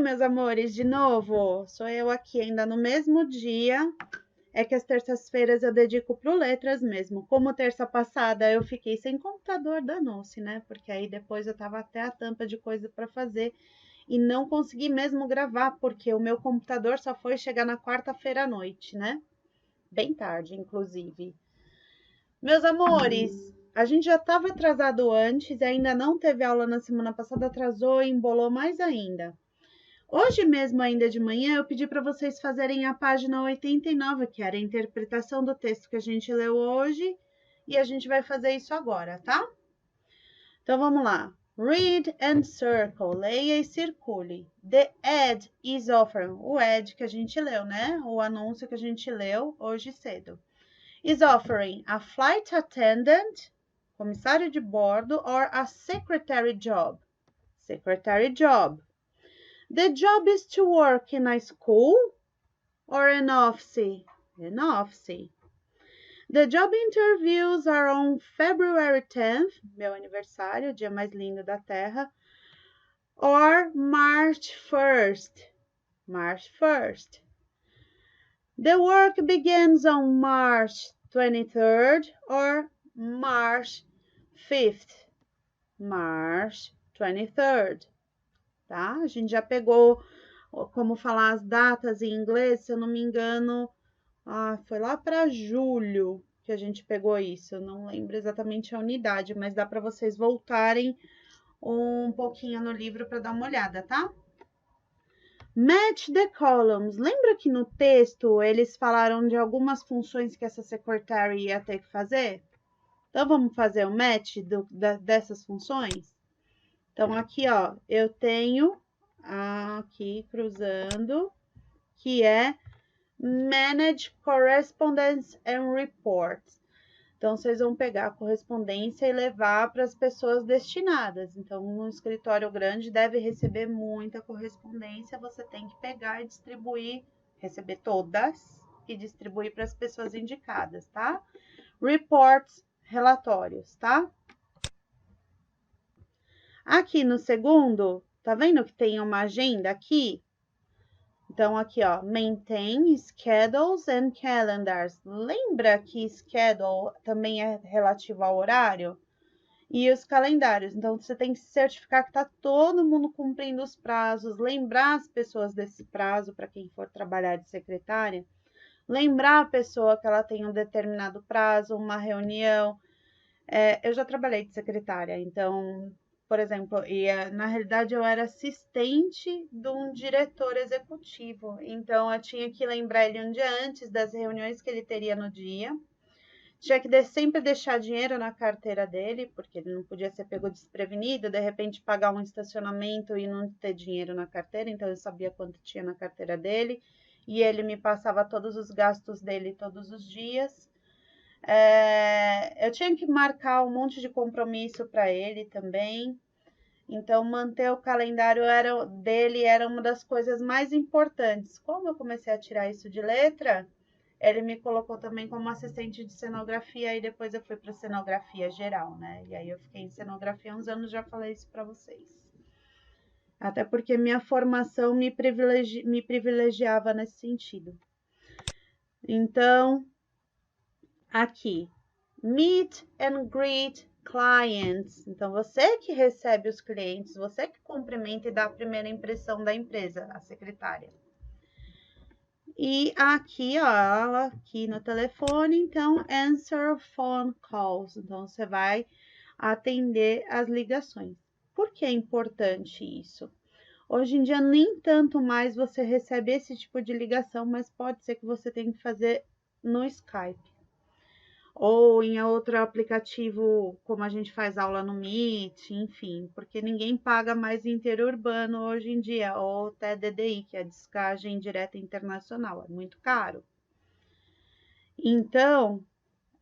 meus amores, de novo, sou eu aqui ainda no mesmo dia. É que as terças-feiras eu dedico pro letras mesmo. Como terça passada eu fiquei sem computador, danou-se, né? Porque aí depois eu tava até a tampa de coisa para fazer e não consegui mesmo gravar, porque o meu computador só foi chegar na quarta-feira à noite, né? Bem tarde, inclusive. Meus amores, a gente já estava atrasado antes e ainda não teve aula na semana passada, atrasou e embolou mais ainda. Hoje mesmo, ainda de manhã, eu pedi para vocês fazerem a página 89, que era a interpretação do texto que a gente leu hoje, e a gente vai fazer isso agora, tá? Então vamos lá. Read and circle, leia e circule. The ad is offering, o ad que a gente leu, né? O anúncio que a gente leu hoje cedo. Is offering a flight attendant, comissário de bordo, or a secretary job. Secretary job. The job is to work in a school or an office? An office. The job interviews are on February 10th, meu aniversário, o dia mais lindo da Terra, or March 1st, March 1st. The work begins on March 23rd or March 5th, March 23rd. Tá? A gente já pegou como falar as datas em inglês, se eu não me engano, foi lá para julho que a gente pegou isso. Eu não lembro exatamente a unidade, mas dá para vocês voltarem um pouquinho no livro para dar uma olhada, tá? Match the columns. Lembra que no texto eles falaram de algumas funções que essa secretary ia ter que fazer? Então, vamos fazer o match dessas funções? Então, aqui, ó, eu tenho aqui cruzando, que é Manage Correspondence and Reports. Então, vocês vão pegar a correspondência e levar para as pessoas destinadas. Então, um escritório grande deve receber muita correspondência, você tem que pegar e distribuir, receber todas e distribuir para as pessoas indicadas, tá? Reports, relatórios, tá? Aqui no segundo, tá vendo que tem uma agenda aqui? Então, aqui, ó, maintain schedules and calendars. Lembra que schedule também é relativo ao horário? E os calendários. Então, você tem que certificar que tá todo mundo cumprindo os prazos, lembrar as pessoas desse prazo para quem for trabalhar de secretária, lembrar a pessoa que ela tem um determinado prazo, uma reunião. Eu já trabalhei de secretária, então, por exemplo, na realidade eu era assistente de um diretor executivo, então eu tinha que lembrar ele um dia antes das reuniões que ele teria no dia, tinha que sempre deixar dinheiro na carteira dele, porque ele não podia ser pego desprevenido, de repente pagar um estacionamento e não ter dinheiro na carteira, então eu sabia quanto tinha na carteira dele, e ele me passava todos os gastos dele todos os dias. Eu tinha que marcar um monte de compromisso para ele também. Então, manter o calendário dele era uma das coisas mais importantes. Como eu comecei a tirar isso de letra, ele me colocou também como assistente de cenografia e depois eu fui para cenografia geral, né? E aí eu fiquei em cenografia há uns anos, já falei isso para vocês. Até porque minha formação me privilegiava nesse sentido. Então, aqui, meet and greet clients. Então, você que recebe os clientes, você que cumprimenta e dá a primeira impressão da empresa, a secretária. E aqui, ó, aqui no telefone, então, answer phone calls. Então, você vai atender as ligações. Por que é importante isso? Hoje em dia, nem tanto mais você recebe esse tipo de ligação, mas pode ser que você tenha que fazer no Skype. Ou em outro aplicativo, como a gente faz aula no Meet, enfim, porque ninguém paga mais interurbano hoje em dia, ou até DDI, que é a descagem direta internacional, é muito caro. Então,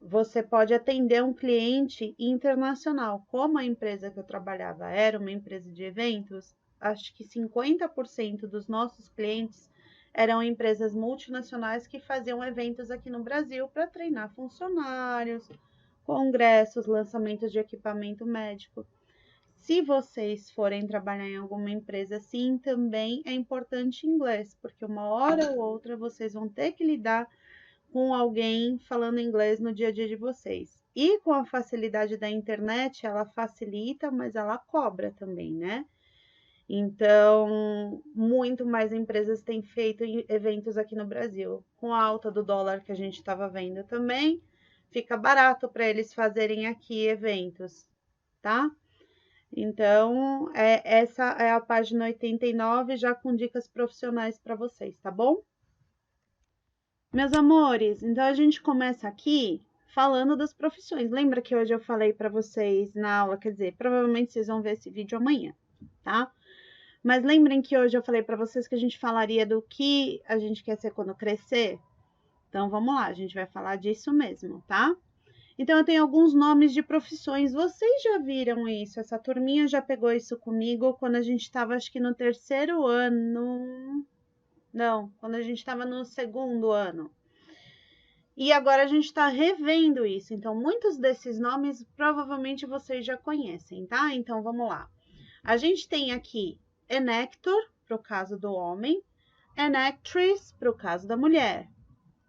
você pode atender um cliente internacional. Como a empresa que eu trabalhava era uma empresa de eventos, acho que 50% dos nossos clientes eram empresas multinacionais que faziam eventos aqui no Brasil para treinar funcionários, congressos, lançamentos de equipamento médico. Se vocês forem trabalhar em alguma empresa assim, também é importante inglês, porque uma hora ou outra vocês vão ter que lidar com alguém falando inglês no dia a dia de vocês. E com a facilidade da internet, ela facilita, mas ela cobra também, né? Então, muito mais empresas têm feito eventos aqui no Brasil. Com a alta do dólar que a gente estava vendo também, fica barato para eles fazerem aqui eventos, tá? Então, essa é a página 89, já com dicas profissionais para vocês, tá bom? Meus amores, então a gente começa aqui falando das profissões. Lembra que hoje eu falei para vocês na aula, quer dizer, provavelmente vocês vão ver esse vídeo amanhã, tá? Mas lembrem que hoje eu falei para vocês que a gente falaria do que a gente quer ser quando crescer. Então vamos lá, a gente vai falar disso mesmo, tá? Então eu tenho alguns nomes de profissões. Vocês já viram isso? Essa turminha já pegou isso comigo quando a gente estava, acho que no terceiro ano. Não, quando a gente estava no segundo ano. E agora a gente está revendo isso. Então, muitos desses nomes provavelmente vocês já conhecem, tá? Então, vamos lá. A gente tem aqui an actor, para o caso do homem, an actress, para o caso da mulher,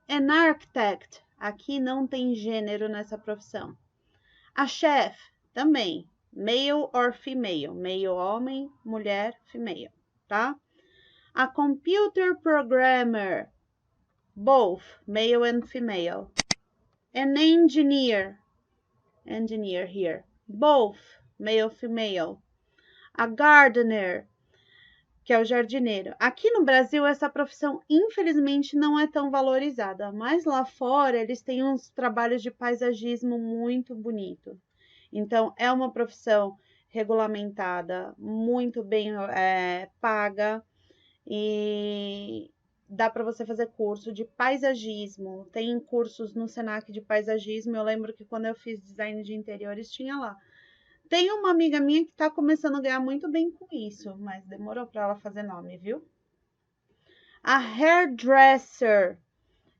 an architect, aqui não tem gênero nessa profissão, a chef, também, male or female, male homem, mulher female, tá? A computer programmer, both male and female. An engineer here, both male female. A gardener, que é o jardineiro. Aqui no Brasil, essa profissão, infelizmente, não é tão valorizada, mas lá fora eles têm uns trabalhos de paisagismo muito bonito. Então, é uma profissão regulamentada, muito bem paga, e dá para você fazer curso de paisagismo. Tem cursos no Senac de paisagismo. Eu lembro que quando eu fiz design de interiores, tinha lá. Tem uma amiga minha que está começando a ganhar muito bem com isso, mas demorou para ela fazer nome, viu? A hairdresser,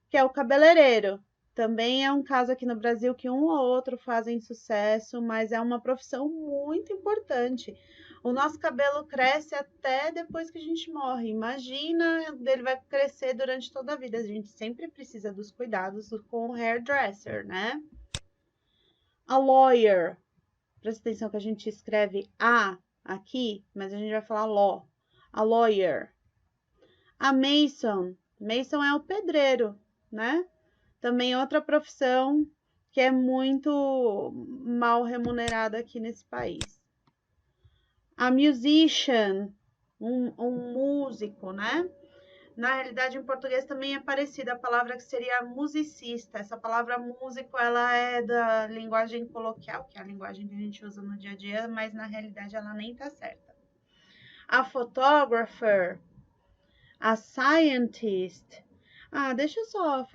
que é o cabeleireiro. Também é um caso aqui no Brasil que um ou outro fazem sucesso, mas é uma profissão muito importante. O nosso cabelo cresce até depois que a gente morre. Imagina, ele vai crescer durante toda a vida. A gente sempre precisa dos cuidados com o hairdresser, né? A lawyer. Presta atenção que a gente escreve A aqui, mas a gente vai falar law. A lawyer. A mason. Mason é o pedreiro, né? Também outra profissão que é muito mal remunerada aqui nesse país. A musician, um músico, né? Na realidade, em português também é parecida a palavra que seria musicista. Essa palavra músico, ela é da linguagem coloquial, que é a linguagem que a gente usa no dia a dia, mas na realidade ela nem tá certa. A photographer, a scientist. Deixa eu só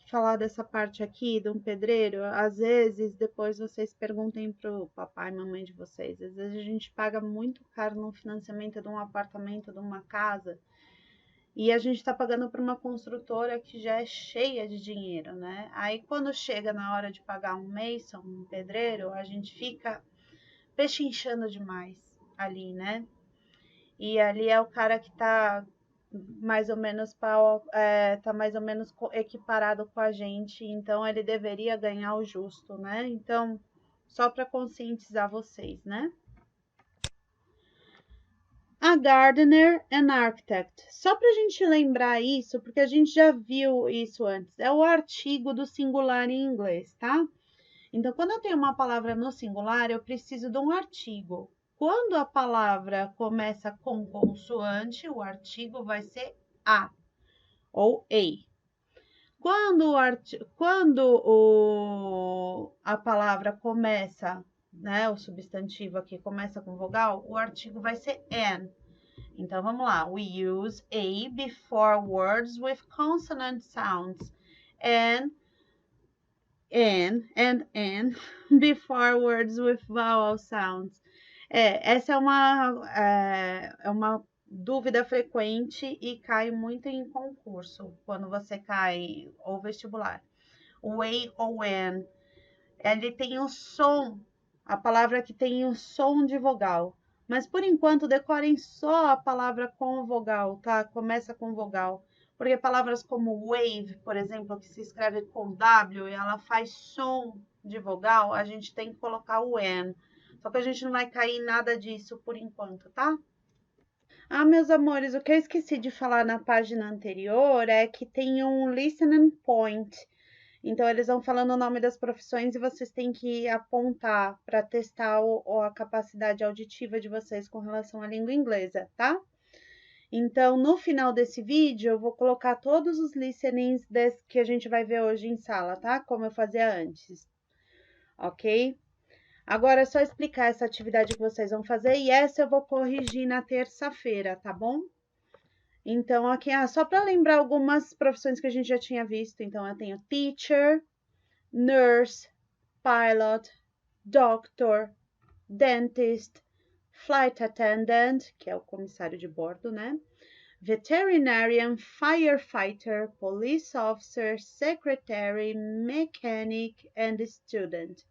falar dessa parte aqui de um pedreiro. Às vezes, depois vocês perguntem pro papai e mamãe de vocês. Às vezes a gente paga muito caro no financiamento de um apartamento, de uma casa, e a gente está pagando para uma construtora que já é cheia de dinheiro, né? Aí quando chega na hora de pagar um mason, um pedreiro, a gente fica pechinchando demais ali, né? E ali é o cara que tá mais ou menos equiparado com a gente, então ele deveria ganhar o justo, né? Então, só para conscientizar vocês, né? A gardener and architect. Só para a gente lembrar isso, porque a gente já viu isso antes. É o artigo do singular em inglês, tá? Então, quando eu tenho uma palavra no singular, eu preciso de um artigo. Quando a palavra começa com consoante, o artigo vai ser a ou a. Quando a palavra começa, né, o substantivo aqui começa com vogal, o artigo vai ser an. Então, vamos lá. We use a before words with consonant sounds and before words with vowel sounds. Essa é uma dúvida frequente e cai muito em concurso, quando você cai, ou vestibular. O a ou an, ele tem o som a palavra que tem o som de vogal. Mas por enquanto decorem só a palavra com vogal, tá? Começa com vogal. Porque palavras como wave, por exemplo, que se escreve com W e ela faz som de vogal, a gente tem que colocar o N. Só que a gente não vai cair em nada disso por enquanto, tá? Ah, meus amores, o que eu esqueci de falar na página anterior é que tem um listening point. Então, eles vão falando o nome das profissões e vocês têm que apontar para testar a capacidade auditiva de vocês com relação à língua inglesa, tá? Então, no final desse vídeo, eu vou colocar todos os listenings que a gente vai ver hoje em sala, tá? Como eu fazia antes, ok? Agora é só explicar essa atividade que vocês vão fazer e essa eu vou corrigir na terça-feira, tá bom? Então, aqui, só para lembrar algumas profissões que a gente já tinha visto. Então, eu tenho teacher, nurse, pilot, doctor, dentist, flight attendant, que é o comissário de bordo, né? Veterinarian, firefighter, police officer, secretary, mechanic and student.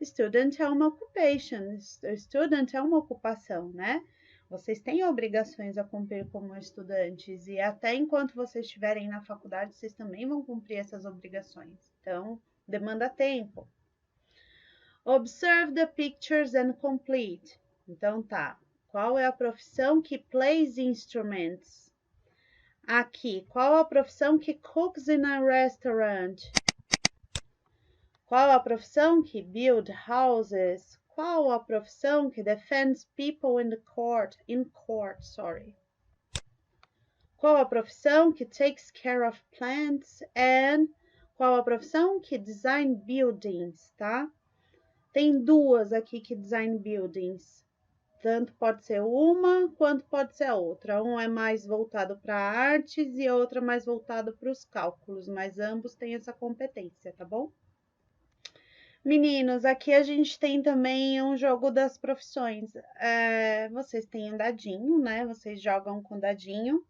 Student é uma occupation, student é uma ocupação, né? Vocês têm obrigações a cumprir como estudantes e até enquanto vocês estiverem na faculdade, vocês também vão cumprir essas obrigações. Então, demanda tempo. Observe the pictures and complete. Então, tá. Qual é a profissão que plays instruments? Aqui, qual a profissão que cooks in a restaurant? Qual a profissão que build houses? Qual a profissão que defends people in court? Qual a profissão que takes care of plants? And qual a profissão que design buildings, tá? Tem duas aqui que design buildings. Tanto pode ser uma, quanto pode ser a outra. Um é mais voltado para artes e a outra mais voltado para os cálculos, mas ambos têm essa competência, tá bom? Meninos, aqui a gente tem também um jogo das profissões. Vocês têm um dadinho, né? Vocês jogam com dadinho.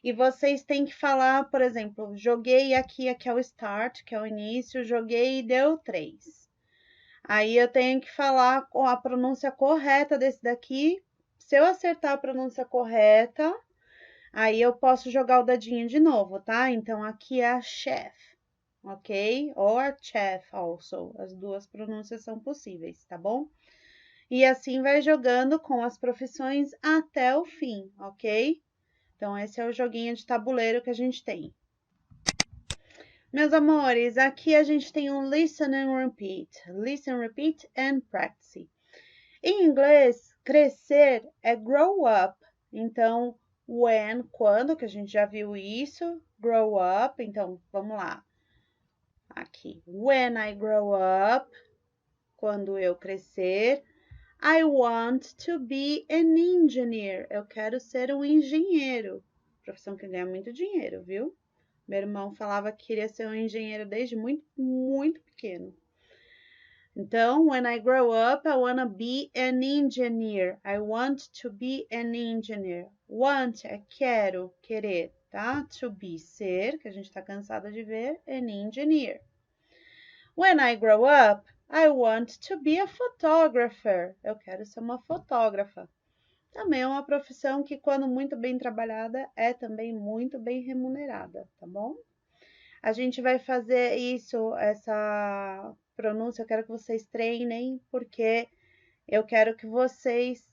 E vocês têm que falar, por exemplo, joguei aqui é o start, que é o início, joguei e deu 3. Aí eu tenho que falar com a pronúncia correta desse daqui. Se eu acertar a pronúncia correta, aí eu posso jogar o dadinho de novo, tá? Então, aqui é a chef, ok? Or chef also. As duas pronúncias são possíveis, tá bom? E assim vai jogando com as profissões até o fim, ok? Então, esse é o joguinho de tabuleiro que a gente tem. Meus amores, aqui a gente tem um listen and repeat. Listen, repeat and practice. Em inglês, crescer é grow up. Então, when, quando, que a gente já viu isso. Grow up, então, vamos lá. Aqui, when I grow up, quando eu crescer. I want to be an engineer. Eu quero ser um engenheiro. Profissão que ganha muito dinheiro, viu? Meu irmão falava que queria ser um engenheiro desde muito, muito pequeno. Então, when I grow up, I want to be an engineer. I want to be an engineer. Want é quero, querer, tá? To be, ser, que a gente tá cansada de ver, an engineer. When I grow up, I want to be a photographer. Eu quero ser uma fotógrafa. Também é uma profissão que, quando muito bem trabalhada, é também muito bem remunerada, tá bom? A gente vai fazer isso, essa pronúncia, eu quero que vocês treinem, porque eu quero que vocês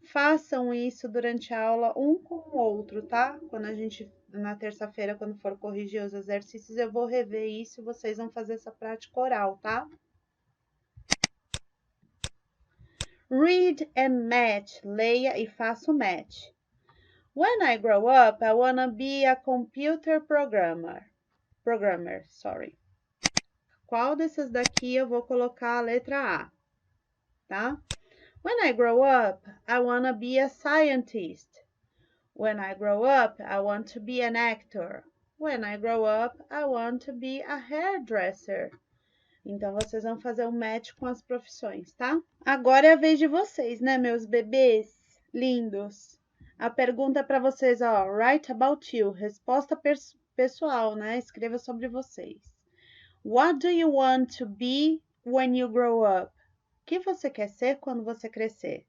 façam isso durante a aula um com o outro, tá? Quando a gente, na terça-feira, quando for corrigir os exercícios, eu vou rever isso e vocês vão fazer essa prática oral, tá? Read and match. Leia e faça o match. When I grow up, I wanna be a computer programmer. Qual desses daqui eu vou colocar a letra A, tá? When I grow up, I wanna be a scientist. When I grow up, I want to be an actor. When I grow up, I want to be a hairdresser. Então, vocês vão fazer um match com as profissões, tá? Agora é a vez de vocês, né, meus bebês lindos? A pergunta é para vocês, ó, write about you, resposta pessoal, né? Escreva sobre vocês. What do you want to be when you grow up? que você quer ser quando você crescer?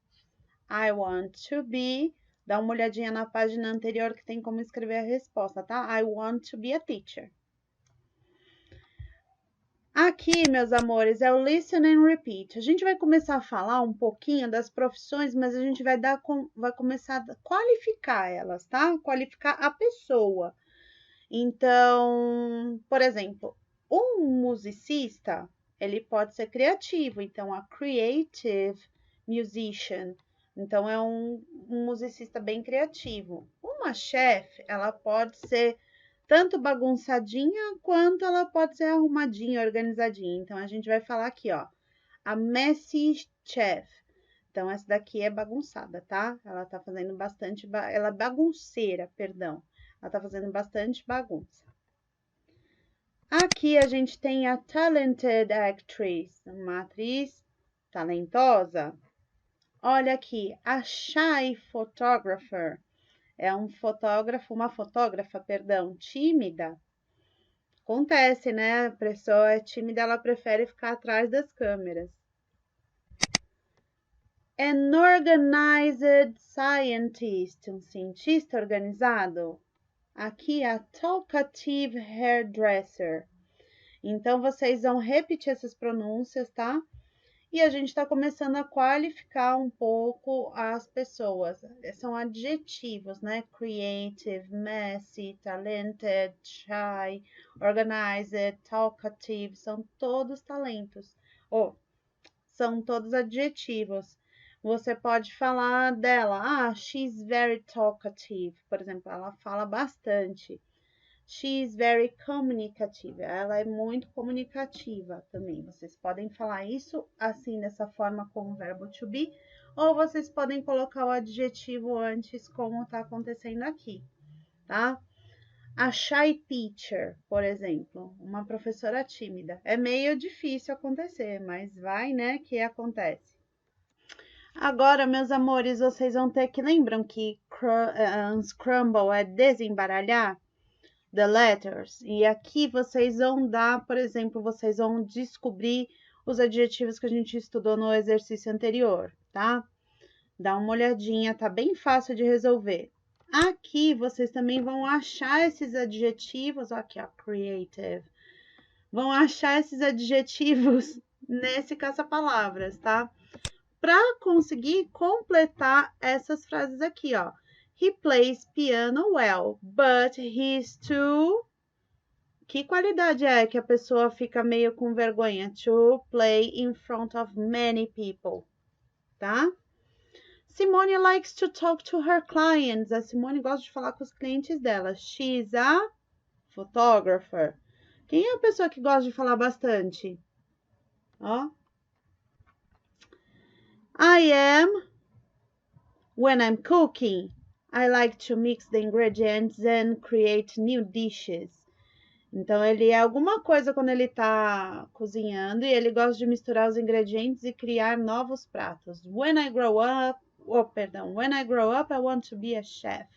I want to be. Dá uma olhadinha na página anterior que tem como escrever a resposta, tá? I want to be a teacher. Aqui, meus amores, é o listen and repeat. A gente vai começar a falar um pouquinho das profissões, mas a gente vai começar a qualificar elas, tá? Qualificar a pessoa. Então, por exemplo, um musicista, ele pode ser criativo, então a creative musician. Então, é um musicista bem criativo. Uma chefe, ela pode ser tanto bagunçadinha quanto ela pode ser arrumadinha, organizadinha. Então, a gente vai falar aqui, ó, a messy chef. Então, essa daqui é bagunçada, tá? Ela tá fazendo bastante, ela é bagunceira, perdão. Ela tá fazendo bastante bagunça. Aqui a gente tem a talented actress, uma atriz talentosa. Olha aqui, a shy photographer. É um fotógrafo, uma fotógrafa, perdão, tímida. Acontece, né? A pessoa é tímida, ela prefere ficar atrás das câmeras. An organized scientist, um cientista organizado. Aqui a talkative hairdresser. Então, vocês vão repetir essas pronúncias, tá? E a gente está começando a qualificar um pouco as pessoas. São adjetivos, né? Creative, messy, talented, shy, organized, talkative. São todos talentos. São todos adjetivos. Você pode falar dela. She's very talkative. Por exemplo, ela fala bastante. She's very communicative. Ela é muito comunicativa também. Vocês podem falar isso assim, dessa forma, com o verbo to be, ou vocês podem colocar o adjetivo antes, como está acontecendo aqui, tá? A shy teacher, por exemplo, uma professora tímida. É meio difícil acontecer, mas vai, né, que acontece. Agora, meus amores, vocês vão ter que lembram que unscramble é desembaralhar? The letters. E aqui vocês vão dar, por exemplo, vocês vão descobrir os adjetivos que a gente estudou no exercício anterior, tá? Dá uma olhadinha, tá bem fácil de resolver. Aqui vocês também vão achar esses adjetivos, aqui ó, creative. Vão achar esses adjetivos nesse caça-palavras, tá? Para conseguir completar essas frases aqui, ó. He plays piano well, but he's too... Que qualidade é que a pessoa fica meio com vergonha? To play in front of many people, tá? Simone likes to talk to her clients. A Simone gosta de falar com os clientes dela. She's a photographer. Quem é a pessoa que gosta de falar bastante? Ó. I am, when I'm cooking, I like to mix the ingredients and create new dishes. Então, ele é alguma coisa quando ele tá cozinhando e ele gosta de misturar os ingredientes e criar novos pratos. When I grow up, I want to be a chef.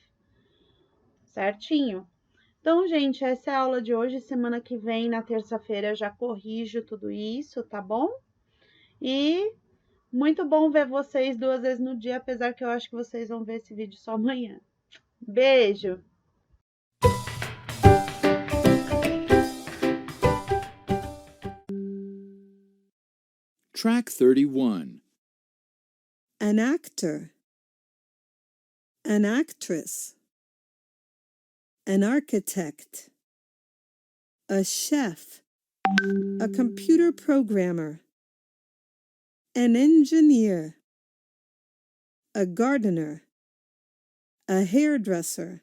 Certinho? Então, gente, essa é a aula de hoje. Semana que vem, na terça-feira, eu já corrijo tudo isso, tá bom? E muito bom ver vocês 2 vezes no dia, apesar que eu acho que vocês vão ver esse vídeo só amanhã. Beijo! Track 31. An actor, an actress, an architect, a chef, a computer programmer, an engineer, a gardener, a hairdresser,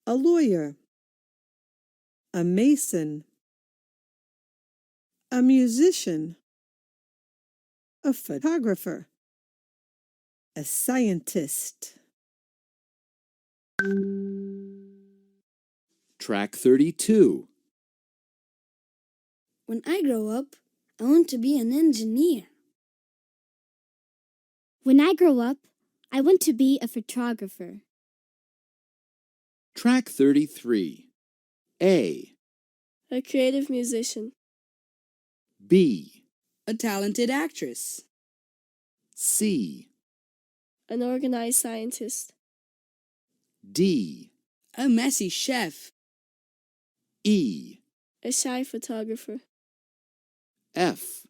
a lawyer, a mason, a musician, a photographer, a scientist. Track 32. When I grow up, I want to be an engineer. When I grow up, I want to be a photographer. Track 33. A. A creative musician. B. A talented actress. C, An organized scientist. D, A messy chef. E, A shy photographer. F,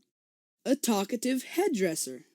A talkative hairdresser.